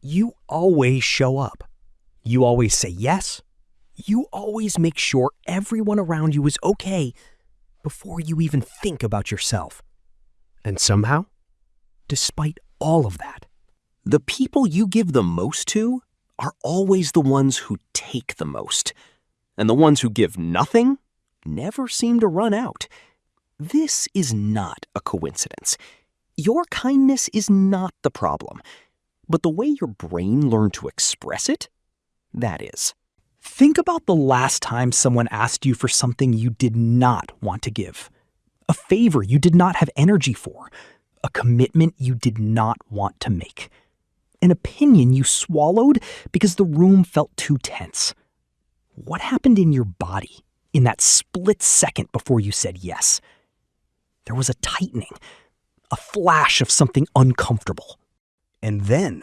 You always show up. You always say yes. You always make sure everyone around you is okay before you even think about yourself. And somehow, despite all of that, the people you give the most to are always the ones who take the most. And the ones who give nothing never seem to run out. This is not a coincidence. Your kindness is not the problem, but the way your brain learned to express it, that is. Think about the last time someone asked you for something you did not want to give, a favor you did not have energy for, a commitment you did not want to make, an opinion you swallowed because the room felt too tense. What happened in your body in that split second before you said yes? There was a tightening, a flash of something uncomfortable. And then,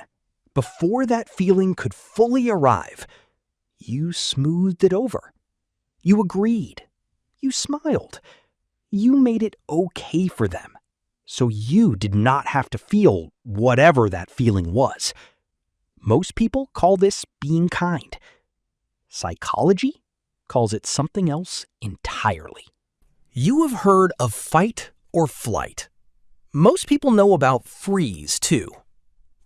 before that feeling could fully arrive, you smoothed it over. You agreed. You smiled. You made it okay for them, so you did not have to feel whatever that feeling was. Most people call this being kind. Psychology calls it something else entirely. You have heard of fight or flight. Most people know about freeze, too.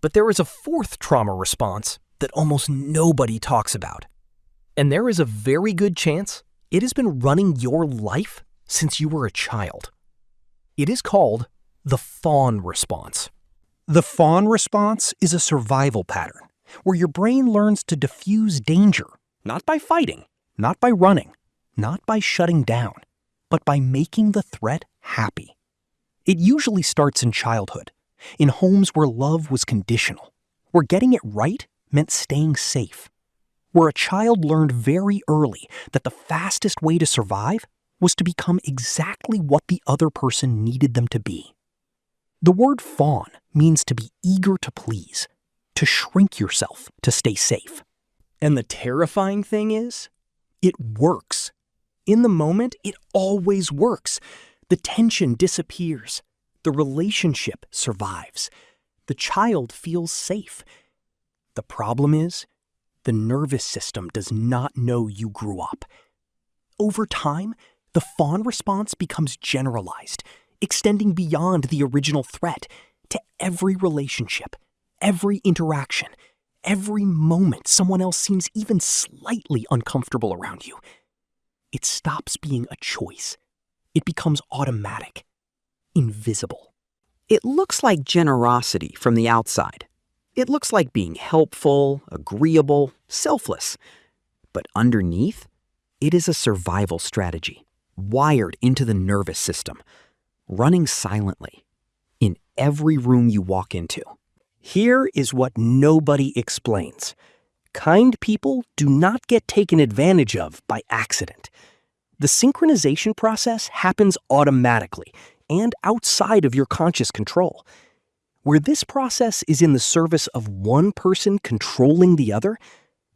But there is a fourth trauma response that almost nobody talks about. And there is a very good chance it has been running your life since you were a child. It is called the fawn response. The fawn response is a survival pattern where your brain learns to diffuse danger, not by fighting, not by running, not by shutting down, but by making the threat happy. It usually starts in childhood, in homes where love was conditional, where getting it right meant staying safe, where a child learned very early that the fastest way to survive was to become exactly what the other person needed them to be. The word fawn means to be eager to please, to shrink yourself to stay safe. And the terrifying thing is, it works. In the moment, it always works. The tension disappears. The relationship survives. The child feels safe. The problem is, the nervous system does not know you grew up. Over time, the fawn response becomes generalized, extending beyond the original threat to every relationship, every interaction, every moment someone else seems even slightly uncomfortable around you. It stops being a choice. It becomes automatic, invisible. It looks like generosity from the outside. It looks like being helpful, agreeable, selfless. But underneath, it is a survival strategy, wired into the nervous system, running silently in every room you walk into. Here is what nobody explains. Kind people do not get taken advantage of by accident. The synchronization process happens automatically and outside of your conscious control. Where this process is in the service of one person controlling the other,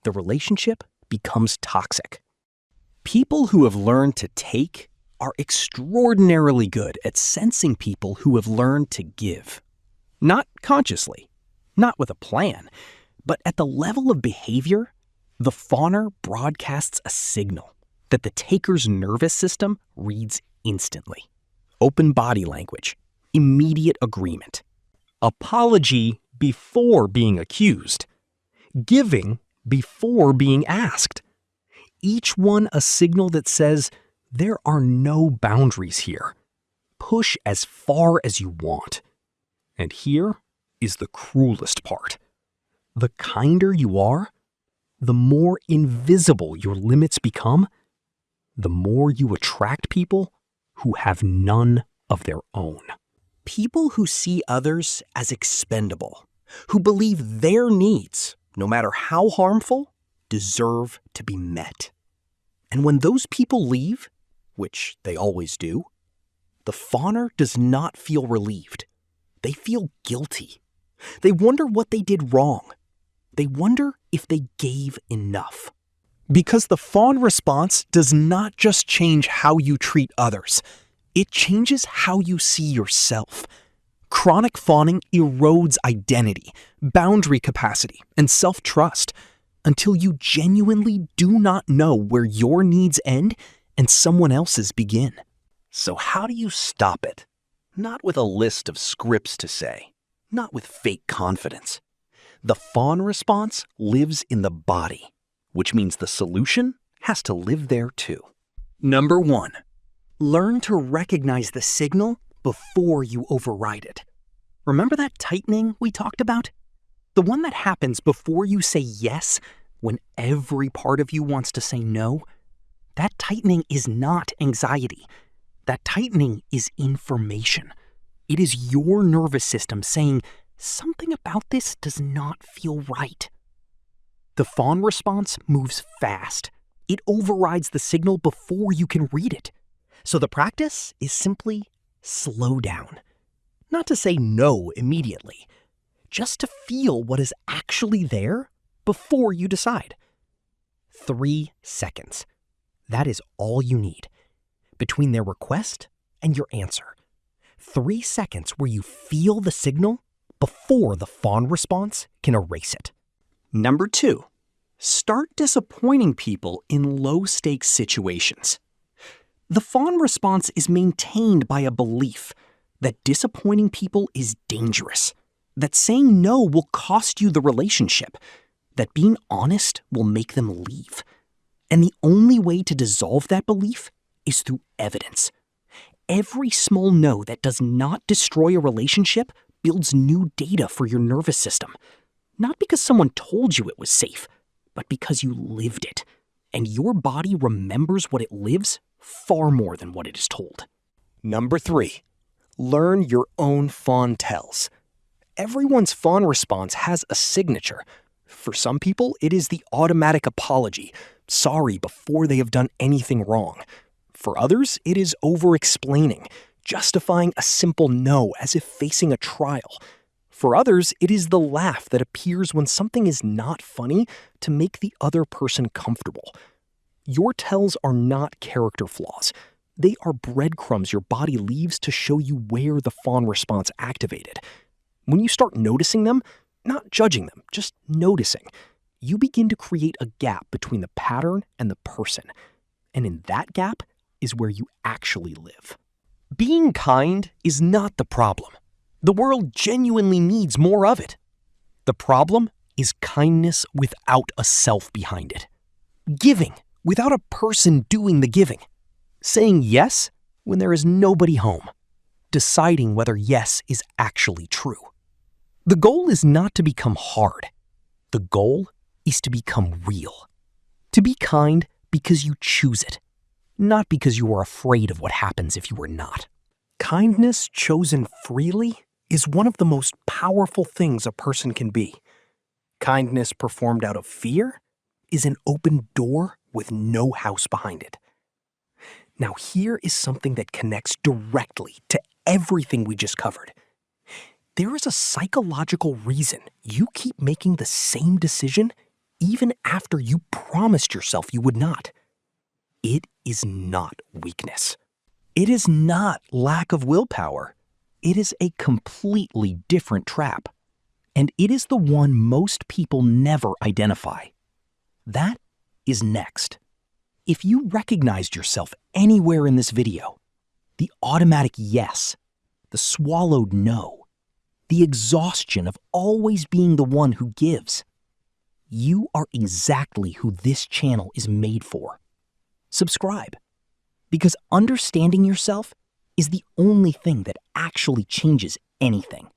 the relationship becomes toxic. People who have learned to take are extraordinarily good at sensing people who have learned to give. Not consciously, not with a plan, but at the level of behavior, the fawner broadcasts a signal that the taker's nervous system reads instantly. Open body language, immediate agreement. Apology before being accused. Giving before being asked. Each one a signal that says, there are no boundaries here. Push as far as you want. And here is the cruelest part. The kinder you are, the more invisible your limits become, the more you attract people who have none of their own. People who see others as expendable, who believe their needs, no matter how harmful, deserve to be met. And when those people leave, which they always do, the fawner does not feel relieved. They feel guilty. They wonder what they did wrong. They wonder if they gave enough. Because the fawn response does not just change how you treat others. It changes how you see yourself. Chronic fawning erodes identity, boundary capacity, and self-trust until you genuinely do not know where your needs end and someone else's begin. So how do you stop it? Not with a list of scripts to say, not with fake confidence. The fawn response lives in the body, which means the solution has to live there too. Number 1, learn to recognize the signal before you override it. Remember that tightening we talked about? The one that happens before you say yes when every part of you wants to say no? That tightening is not anxiety. That tightening is information. It is your nervous system saying, something about this does not feel right. The fawn response moves fast. It overrides the signal before you can read it. So the practice is simply slow down. Not to say no immediately, just to feel what is actually there before you decide. 3 seconds. That is all you need between their request and your answer. 3 seconds where you feel the signal before the fawn response can erase it. Number 2, start disappointing people in low-stakes situations. The fawn response is maintained by a belief that disappointing people is dangerous, that saying no will cost you the relationship, that being honest will make them leave. And the only way to dissolve that belief is through evidence. Every small no that does not destroy a relationship builds new data for your nervous system. Not because someone told you it was safe, but because you lived it. And your body remembers what it lives far more than what it is told. Number 3, learn your own fawn tells. Everyone's fawn response has a signature. For some people, it is the automatic apology, sorry before they have done anything wrong. For others, it is over-explaining, justifying a simple no as if facing a trial. For others, it is the laugh that appears when something is not funny to make the other person comfortable. Your tells are not character flaws. They are breadcrumbs your body leaves to show you where the fawn response activated. When you start noticing them, not judging them, just noticing, you begin to create a gap between the pattern and the person. And in that gap is where you actually live. Being kind is not the problem. The world genuinely needs more of it. The problem is kindness without a self behind it. Giving without a person doing the giving. Saying yes when there is nobody home. Deciding whether yes is actually true. The goal is not to become hard. The goal is to become real. To be kind because you choose it, not because you are afraid of what happens if you are not. Kindness chosen freely is one of the most powerful things a person can be. Kindness performed out of fear is an open door with no house behind it. Now here is something that connects directly to everything we just covered. There is a psychological reason you keep making the same decision even after you promised yourself you would not. It is not weakness. It is not lack of willpower. It is a completely different trap. And it is the one most people never identify. That is next. If you recognized yourself anywhere in this video, the automatic yes, the swallowed no, the exhaustion of always being the one who gives, you are exactly who this channel is made for. Subscribe, because understanding yourself is the only thing that actually changes anything.